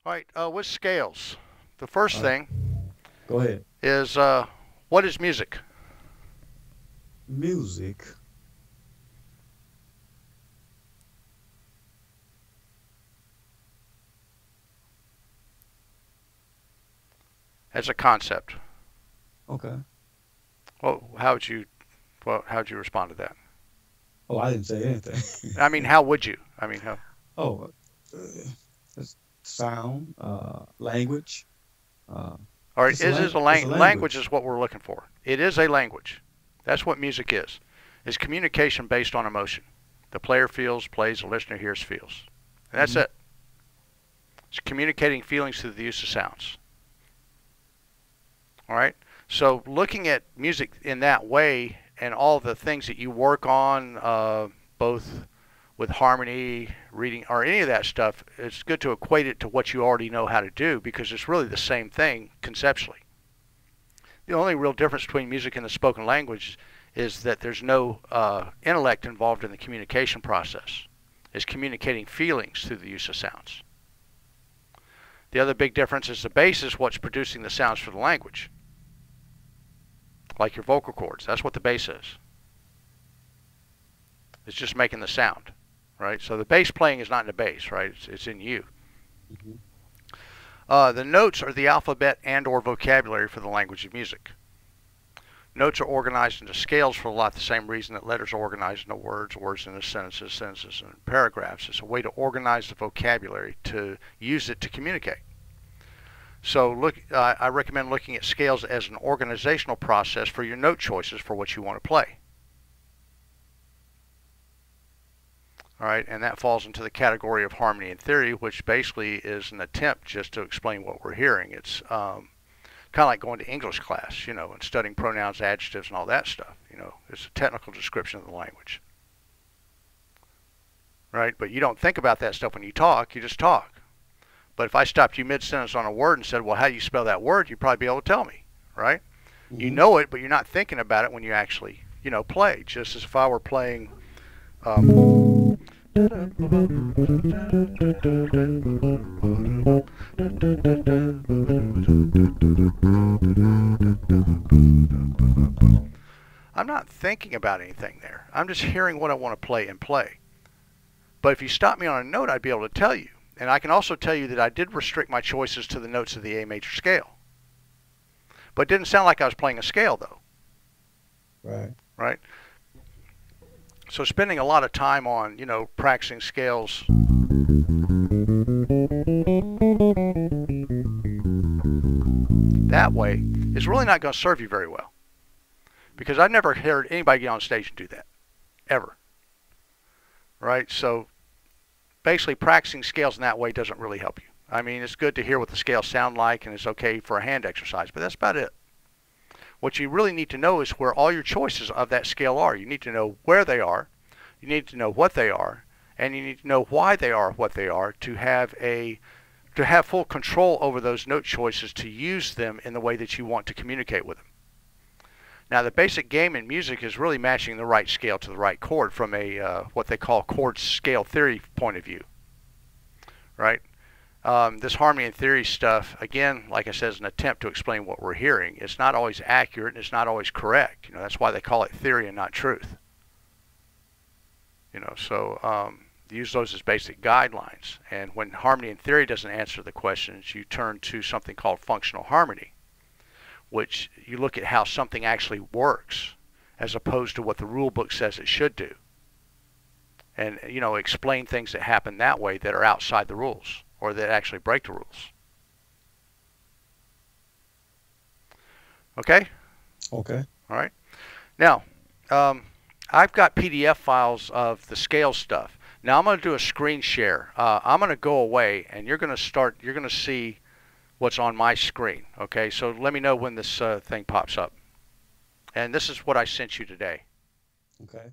All right, with scales, the first All right, thing go ahead. is what is music? Music. As a concept. Okay. Well, how would you respond to that? Oh, I didn't say anything. I mean, how would you? I mean, how? Oh, uh, it's sound, language. Uh, All right, it's a lang. a It's a language language. is what we're looking for. It is a language. That's what music is. It's communication based on emotion. The player feels, plays, the listener hears, feels. And that's Hmm. it. It's communicating feelings through the use of sounds. All right. So looking at music in that way and all the things that you work on, both with harmony, reading, or any of that stuff, it's good to equate it to what you already know how to do because it's really the same thing conceptually. The only real difference between music and the spoken language is that there's no intellect involved in the communication process. It's communicating feelings through the use of sounds. The other big difference is the bass is what's producing the sounds for the language, like your vocal cords. That's what the bass is. It's just making the sound, right? So the bass playing is not in the bass, right? It's in you. Hmm. The notes are the alphabet and or vocabulary for the language of music. Notes are organized into scales for a lot the same reason that letters are organized into words, words into sentences, sentences into paragraphs. It's a way to organize the vocabulary to use it to communicate. So I recommend looking at scales as an organizational process for your note choices for what you want to play. All right, and that falls into the category of harmony and theory, which basically is an attempt just to explain what we're hearing. It's kind of like going to English class, and studying pronouns, adjectives, and all that stuff. It's a technical description of the language, right? But you don't think about that stuff when you talk. You just talk. But if I stopped you mid-sentence on a word and said, "Well, how do you spell that word?" You'd probably be able to tell me, right? You Hmm. know it, but you're not thinking about it when you actually, play. Just as if I were playing. Um, I'm not thinking about anything there. I'm just hearing what I want to play and play. But if you stop me on a note, I'd be able to tell you. And I can also tell you that I did restrict my choices to the notes of the A major scale. But it didn't sound like I was playing a scale, though, Right. right? So spending a lot of time on, practicing scales that way is really not going to serve you very well. Because I've never heard anybody get on stage and do that, ever, right? So basically practicing scales in that way doesn't really help you. I mean, it's good to hear what the scales sound like and it's okay for a hand exercise, but that's about it. What you really need to know is where all your choices of that scale are. You need to know where they are, you need to know what they are, and you need to know why they are what they are to have full control over those note choices to use them in the way that you want to communicate with them. Now, the basic game in music is really matching the right scale to the right chord from a what they call chord scale theory point of view, right? This harmony and theory stuff, again, like I said, is an attempt to explain what we're hearing. It's not always accurate and it's not always correct. That's why they call it theory and not truth. So use those as basic guidelines. And when harmony and theory doesn't answer the questions, you turn to something called functional harmony, which you look at how something actually works as opposed to what the rule book says it should do. And, explain things that happen that way that are outside the rules or that actually break the rules. Okay? Okay. All right. Now, um, I've got PDF files of the scale stuff. Now I'm going to do a screen share. I'm going to go away and you're going to see what's on my screen. Okay, so let me know when this thing pops up. And this is what I sent you today. Okay.